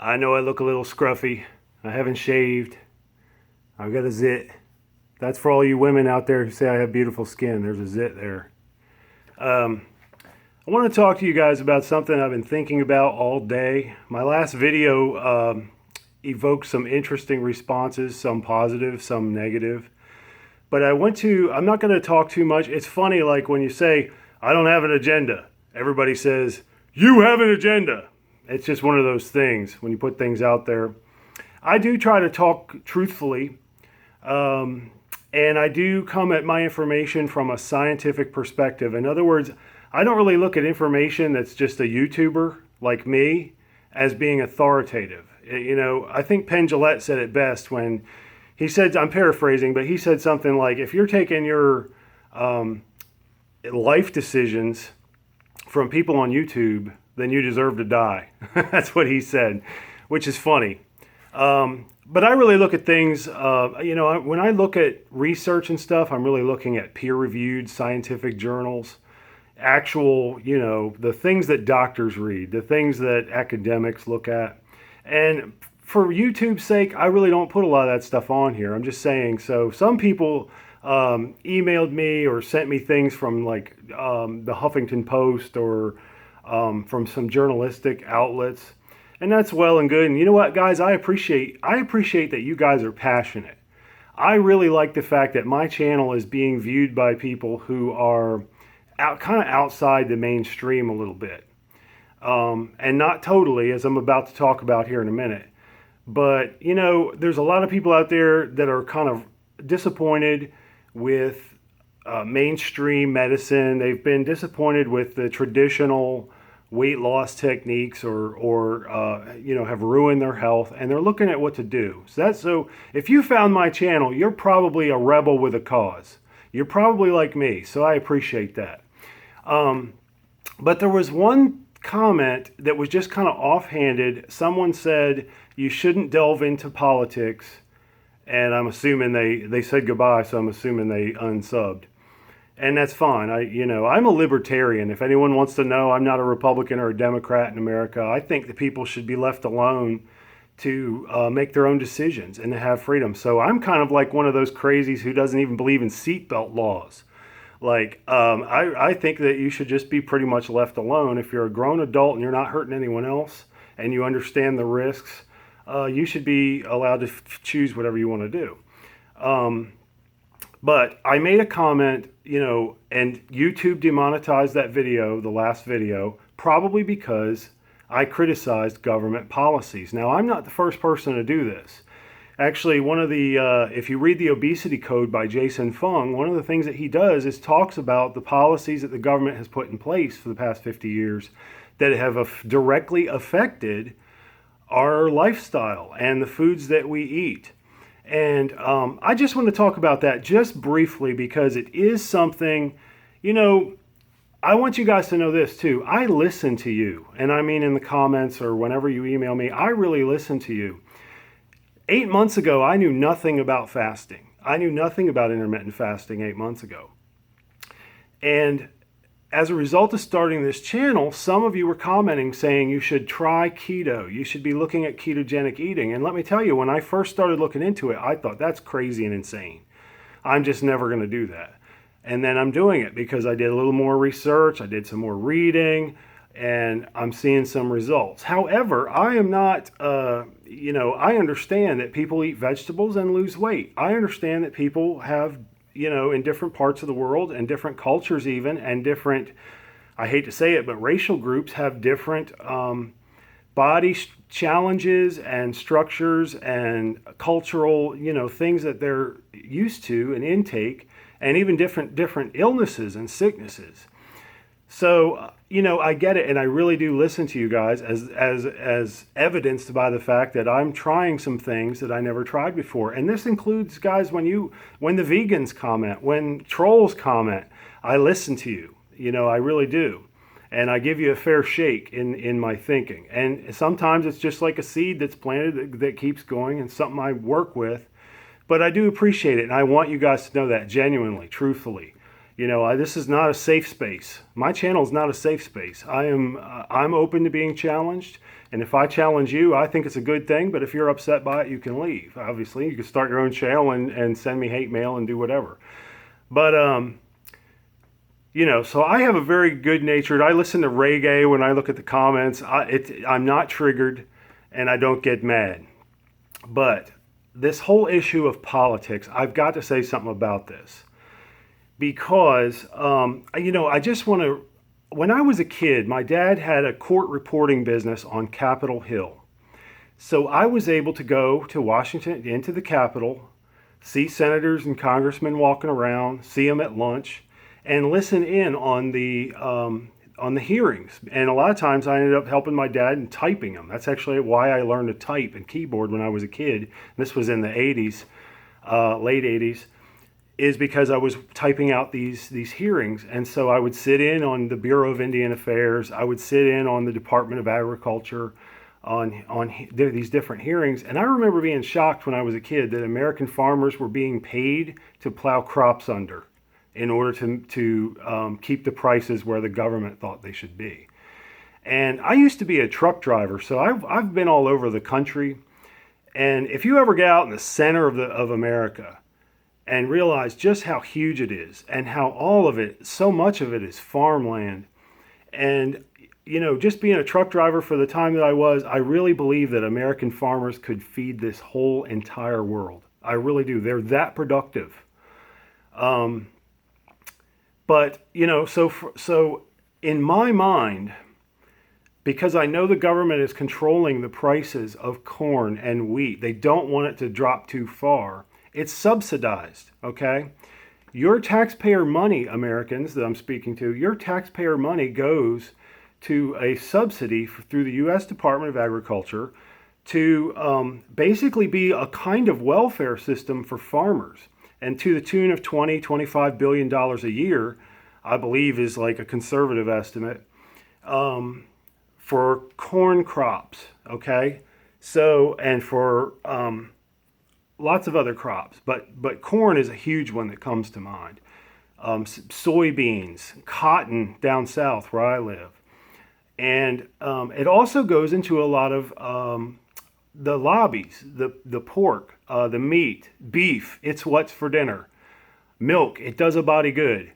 I know I look a little scruffy. I haven't shaved. I've got a zit. That's for all you women out there who say I have beautiful skin. There's a zit there. I want to talk to you guys about something I've been thinking about all day. My last video evoked some interesting responses, some positive, some negative. But I'm not going to talk too much. It's funny, like when you say, I don't have an agenda, everybody says, you have an agenda. It's just one of those things when you put things out there. I do try to talk truthfully, and I do come at my information from a scientific perspective. In other words, I don't really look at information that's just a YouTuber like me as being authoritative. You know, I think Penn Jillette said it best when he said, I'm paraphrasing, but he said something like, if you're taking your life decisions from people on YouTube, then you deserve to die. That's what he said, which is funny. But I really look at things, when I look at research and stuff, I'm really looking at peer-reviewed scientific journals, actual, the things that doctors read, the things that academics look at. And for YouTube's sake, I really don't put a lot of that stuff on here. I'm just saying, so some people emailed me or sent me things from like the Huffington Post or from some journalistic outlets. And that's well and good. And you know what, guys, I appreciate that you guys are passionate. I really like the fact that my channel is being viewed by people who are kind of outside the mainstream a little bit. And not totally, as I'm about to talk about here in a minute. But, there's a lot of people out there that are kind of disappointed with mainstream medicine. They've been disappointed with the traditional weight loss techniques or have ruined their health, and they're looking at what to do. So if you found my channel, you're probably a rebel with a cause. You're probably like me, so I appreciate that. But there was one comment that was just kind of offhanded. Someone said you shouldn't delve into politics, and I'm assuming they said goodbye, so I'm assuming they unsubbed. And that's fine. I'm a libertarian. If anyone wants to know, I'm not a Republican or a Democrat in America. I think that people should be left alone to make their own decisions and to have freedom. So I'm kind of like one of those crazies who doesn't even believe in seatbelt laws. Like, I think that you should just be pretty much left alone. If you're a grown adult and you're not hurting anyone else and you understand the risks, you should be allowed to choose whatever you want to do. But I made a comment, and YouTube demonetized that video, the last video, probably because I criticized government policies. Now, I'm not the first person to do this. Actually, if you read the Obesity Code by Jason Fung, one of the things that he does is talks about the policies that the government has put in place for the past 50 years that have directly affected our lifestyle and the foods that we eat. And I just want to talk about that just briefly because it is something, I want you guys to know this too. I listen to you, and I mean in the comments or whenever you email me, I really listen to you. 8 months ago, I knew nothing about fasting. I knew nothing about intermittent fasting 8 months ago. And as a result of starting this channel, some of you were commenting saying you should try keto. You should be looking at ketogenic eating. And let me tell you, when I first started looking into it, I thought that's crazy and insane. I'm just never going to do that. And then I'm doing it because I did a little more research. I did some more reading, and I'm seeing some results. However, I am not, I understand that people eat vegetables and lose weight. I understand that people have in different parts of the world and different cultures even, and different, I hate to say it, but racial groups have different body challenges and structures and cultural, things that they're used to and intake, and even different illnesses and sicknesses. So, I get it, and I really do listen to you guys as evidenced by the fact that I'm trying some things that I never tried before. And this includes, guys, when the vegans comment, when trolls comment, I listen to you. I really do. And I give you a fair shake in my thinking. And sometimes it's just like a seed that's planted that keeps going and something I work with. But I do appreciate it, and I want you guys to know that genuinely, truthfully. This is not a safe space. My channel is not a safe space. I'm open to being challenged, and if I challenge you, I think it's a good thing. But if you're upset by it, you can leave. Obviously, you can start your own channel and send me hate mail and do whatever. But so I have a very good-natured. I listen to reggae when I look at the comments. I'm not triggered, and I don't get mad. But this whole issue of politics, I've got to say something about this. Because, I just want to, when I was a kid, my dad had a court reporting business on Capitol Hill. So I was able to go to Washington, into the Capitol, see senators and congressmen walking around, see them at lunch, and listen in on the hearings. And a lot of times I ended up helping my dad and typing them. That's actually why I learned to type and keyboard when I was a kid. This was in the 80s, late 80s. Is because I was typing out these hearings. And so I would sit in on the Bureau of Indian Affairs. I would sit in on the Department of Agriculture on these different hearings. And I remember being shocked when I was a kid that American farmers were being paid to plow crops under in order to keep the prices where the government thought they should be. And I used to be a truck driver, so I've been all over the country. And if you ever get out in the center of America, and realize just how huge it is and how all of it, so much of it is farmland. And, just being a truck driver for the time that I was, I really believe that American farmers could feed this whole entire world. I really do. They're that productive. But, so in my mind, because I know the government is controlling the prices of corn and wheat, they don't want it to drop too far. It's subsidized, okay? Your taxpayer money, Americans that I'm speaking to, your taxpayer money goes to a subsidy through the U.S. Department of Agriculture to basically be a kind of welfare system for farmers. And to the tune of $25 billion a year, I believe is like a conservative estimate, for corn crops, okay? So, and for lots of other crops, but corn is a huge one that comes to mind. Soybeans, cotton down south where I live. And it also goes into a lot of the lobbies, the pork, the meat, beef, it's what's for dinner. Milk, it does a body good.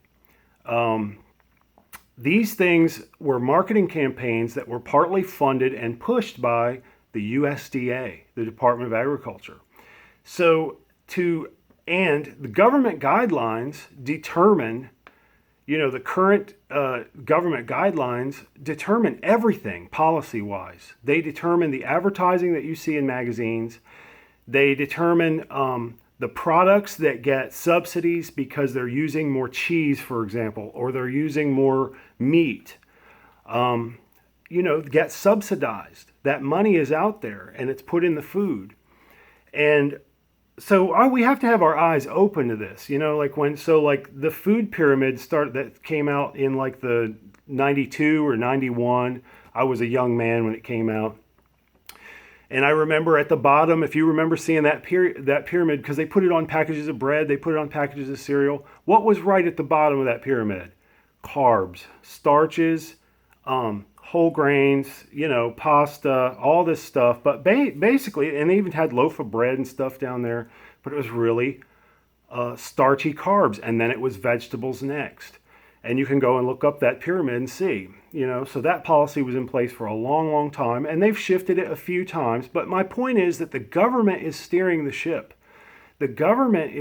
These things were marketing campaigns that were partly funded and pushed by the USDA, the Department of Agriculture. So and the government guidelines determine, the current government guidelines determine everything policy-wise. They determine the advertising that you see in magazines. They determine the products that get subsidies because they're using more cheese, for example, or they're using more meat, get subsidized. That money is out there and it's put in the food. And so we have to have our eyes open to this, like the food pyramid that came out in like the 92 or 91. I was a young man when it came out. And I remember at the bottom, if you remember seeing that pyramid, because they put it on packages of bread, they put it on packages of cereal. What was right at the bottom of that pyramid? Carbs, starches, whole grains, pasta, all this stuff. But basically, and they even had loaf of bread and stuff down there, but it was really starchy carbs. And then it was vegetables next. And you can go and look up that pyramid and see, so that policy was in place for a long, long time. And they've shifted it a few times. But my point is that the government is steering the ship. The government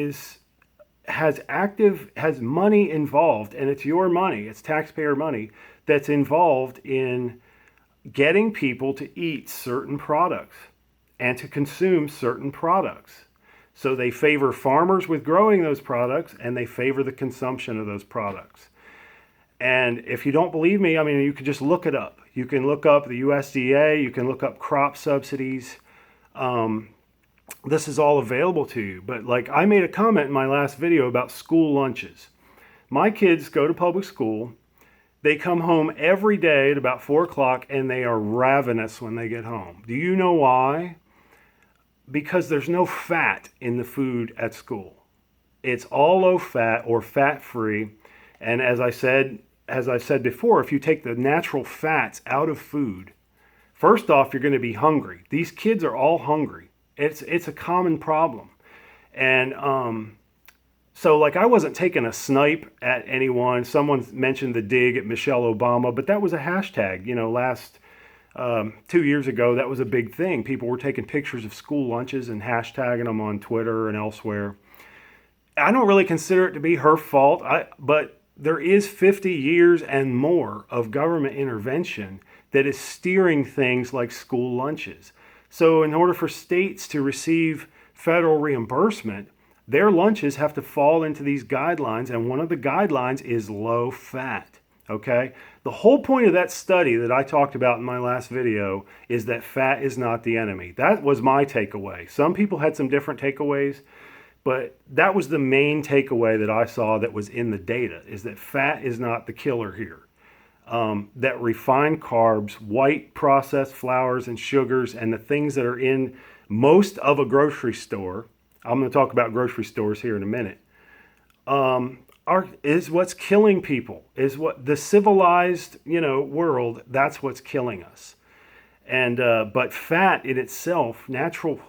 has money involved, and it's your money, it's taxpayer money, that's involved in getting people to eat certain products and to consume certain products. So they favor farmers with growing those products, and they favor the consumption of those products. And if you don't believe me, you can just look it up. You can look up the USDA, you can look up crop subsidies. This is all available to you. But like I made a comment in my last video about school lunches. My kids go to public school. They come home every day at about 4 o'clock and they are ravenous when they get home. Do you know why? Because there's no fat in the food at school. It's all low fat or fat free. And as I said before, if you take the natural fats out of food, first off, you're going to be hungry. These kids are all hungry. It's a common problem. And so like I wasn't taking a snipe at anyone. Someone mentioned the dig at Michelle Obama, but that was a hashtag, last 2 years ago, that was a big thing. People were taking pictures of school lunches and hashtagging them on Twitter and elsewhere. I don't really consider it to be her fault, but there is 50 years and more of government intervention that is steering things like school lunches. So in order for states to receive federal reimbursement, their lunches have to fall into these guidelines, and one of the guidelines is low fat. Okay? The whole point of that study that I talked about in my last video is that fat is not the enemy. That was my takeaway. Some people had some different takeaways, but that was the main takeaway that I saw that was in the data, is that fat is not the killer here. That refined carbs, white processed flours and sugars, and the things that are in most of a grocery store, I'm going to talk about grocery stores here in a minute, is what's killing people, is what the civilized, world, that's what's killing us. And, but fat in itself, natural,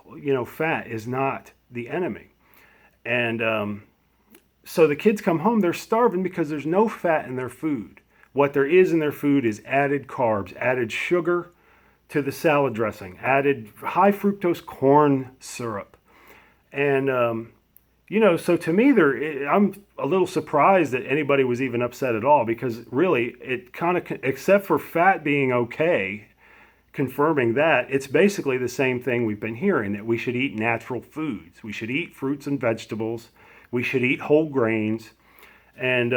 fat is not the enemy. And so the kids come home, they're starving because there's no fat in their food. What there is in their food is added carbs, added sugar to the salad dressing, added high fructose corn syrup. And, so to me, I'm a little surprised that anybody was even upset at all, because really it kind of, except for fat being okay, confirming that, it's basically the same thing we've been hearing, that we should eat natural foods. We should eat fruits and vegetables. We should eat whole grains and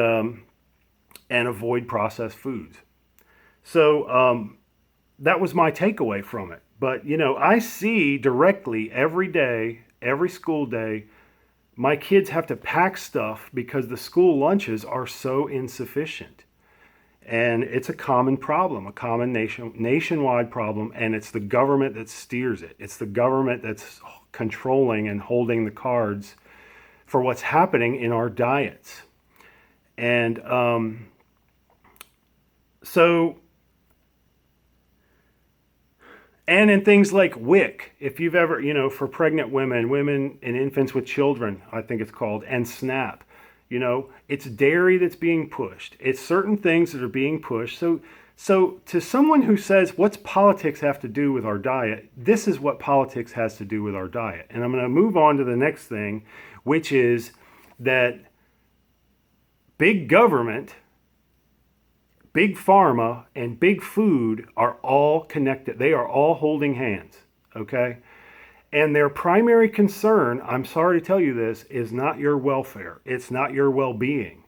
avoid processed foods. So that was my takeaway from it. But, I see directly every day, every school day, my kids have to pack stuff because the school lunches are so insufficient. And it's a common problem, a common nationwide problem, and it's the government that steers it. It's the government that's controlling and holding the cards for what's happening in our diets. And and in things like WIC, if you've ever, for pregnant women and infants with children, I think it's called, and SNAP, it's dairy that's being pushed. It's certain things that are being pushed. So to someone who says, what's politics have to do with our diet? This is what politics has to do with our diet. And I'm going to move on to the next thing, which is that big government, big pharma, and big food are all connected. They are all holding hands, okay? And their primary concern, I'm sorry to tell you this, is not your welfare. It's not your well-being.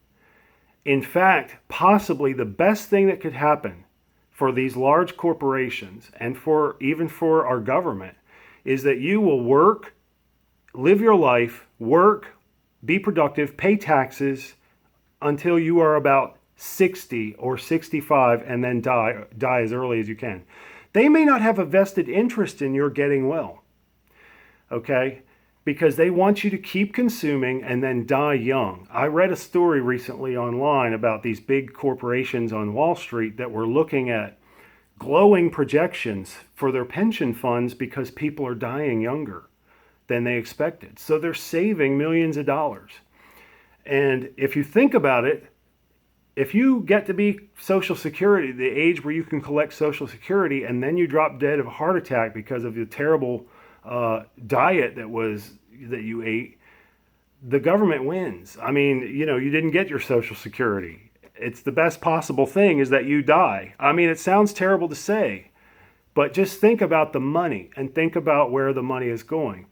In fact, possibly the best thing that could happen for these large corporations and even for our government is that you will work, live your life, work, be productive, pay taxes until you are about 60 or 65 and then die as early as you can. They may not have a vested interest in your getting well, okay? Because they want you to keep consuming and then die young. I read a story recently online about these big corporations on Wall Street that were looking at glowing projections for their pension funds because people are dying younger than they expected. So they're saving millions of dollars. And if you think about it, if you get to be Social Security, the age where you can collect Social Security, and then you drop dead of a heart attack because of the terrible diet that you ate, the government wins. I mean, you didn't get your Social Security. It's the best possible thing is that you die. I mean, it sounds terrible to say, but just think about the money and think about where the money is going.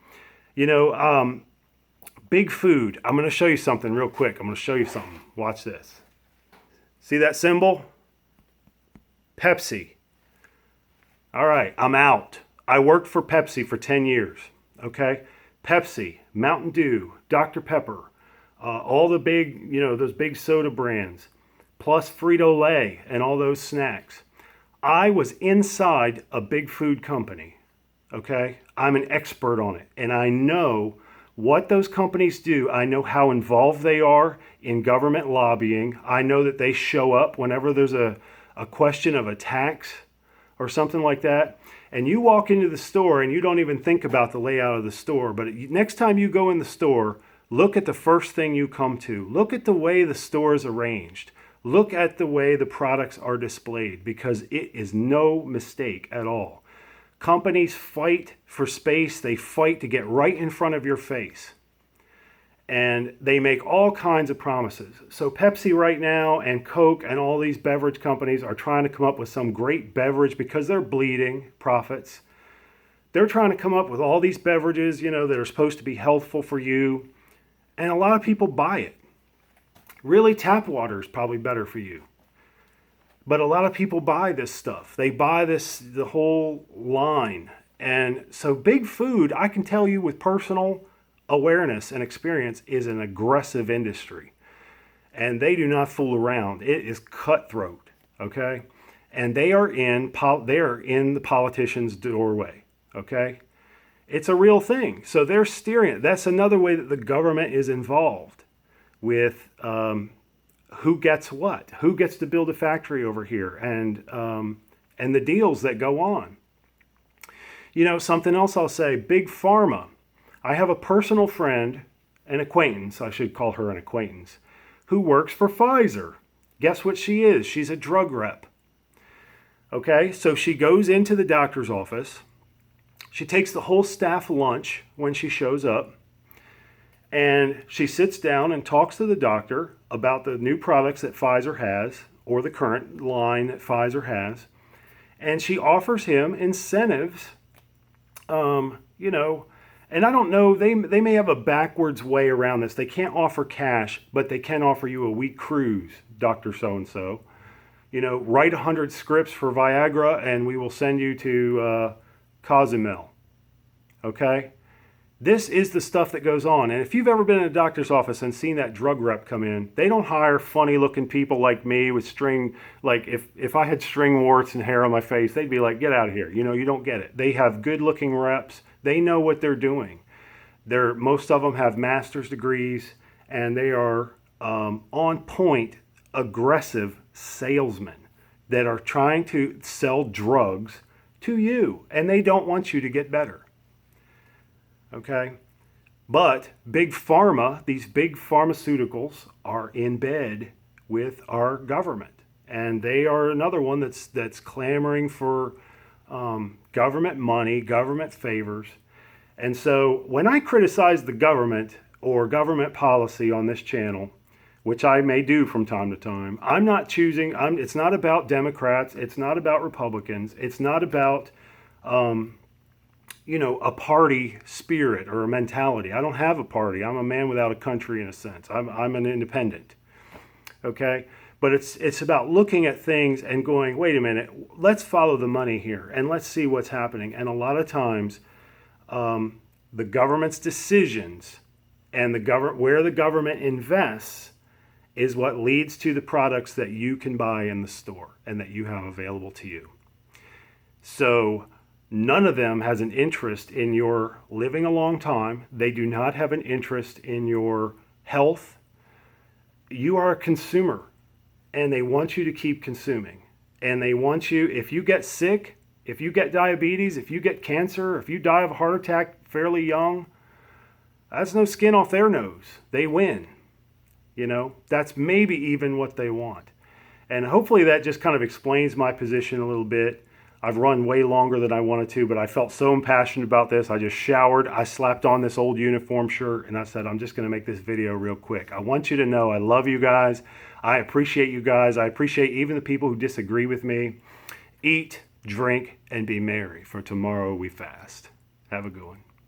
Big food. I'm going to show you something real quick. I'm going to show you something. Watch this. See that symbol? Pepsi. All right, I'm out. I worked for Pepsi for 10 years, okay? Pepsi, Mountain Dew, Dr. Pepper, all the big, those big soda brands, plus Frito-Lay and all those snacks. I was inside a big food company, okay? I'm an expert on it, and I know what those companies do. I know how involved they are in government lobbying. I know that they show up whenever there's a question of a tax or something like that. And you walk into the store and you don't even think about the layout of the store. But next time you go in the store, look at the first thing you come to. Look at the way the store is arranged. Look at the way the products are displayed, because it is no mistake at all. Companies fight for space. They fight to get right in front of your face. And they make all kinds of promises. So Pepsi right now and Coke and all these beverage companies are trying to come up with some great beverage because they're bleeding profits. They're trying to come up with all these beverages, that are supposed to be healthful for you. And a lot of people buy it. Really, tap water is probably better for you. But a lot of people buy this stuff. They buy the whole line. And so big food, I can tell you with personal awareness and experience, is an aggressive industry. And they do not fool around. It is cutthroat, okay? And they are in the politician's doorway, okay? It's a real thing. So they're steering it. That's another way that the government is involved with who gets what, who gets to build a factory over here, and the deals that go on. Something else I'll say, Big Pharma. I have a personal friend, an acquaintance, I should call her an acquaintance, who works for Pfizer. Guess what she is? She's a drug rep. Okay, so she goes into the doctor's office. She takes the whole staff lunch when she shows up. And she sits down and talks to the doctor about the new products that Pfizer has, or the current line that Pfizer has. And she offers him incentives, and I don't know, they may have a backwards way around this. They can't offer cash, but they can offer you a week cruise, Dr. So-and-so. Write 100 scripts for Viagra and we will send you to Cozumel. Okay? This is the stuff that goes on. And if you've ever been in a doctor's office and seen that drug rep come in, they don't hire funny looking people like me with if I had string warts and hair on my face, they'd be like, get out of here. You don't get it. They have good looking reps. They know what they're doing. Most of them have master's degrees, and they are on point, aggressive salesmen that are trying to sell drugs to you, and they don't want you to get better. Okay? But big pharma, these big pharmaceuticals are in bed with our government, and they are another one that's clamoring for government money, government favors. And so when I criticize the government or government policy on this channel, which I may do from time to time, I'm not choosing, it's not about Democrats, it's not about Republicans, it's not about, a party spirit or a mentality. I don't have a party. I'm a man without a country in a sense. I'm an independent, okay? But it's about looking at things and going, wait a minute, let's follow the money here and let's see what's happening. And a lot of times, the government's decisions and where the government invests is what leads to the products that you can buy in the store and that you have available to you. So none of them has an interest in your living a long time. They do not have an interest in your health. You are a consumer. And they want you to keep consuming. And they want you, if you get sick, if you get diabetes, if you get cancer, if you die of a heart attack fairly young, that's no skin off their nose. They win. That's maybe even what they want. And hopefully that just kind of explains my position a little bit. I've run way longer than I wanted to, but I felt so impassioned about this. I just showered. I slapped on this old uniform shirt, and I said, I'm just going to make this video real quick. I want you to know I love you guys. I appreciate you guys. I appreciate even the people who disagree with me. Eat, drink, and be merry, for tomorrow we fast. Have a good one.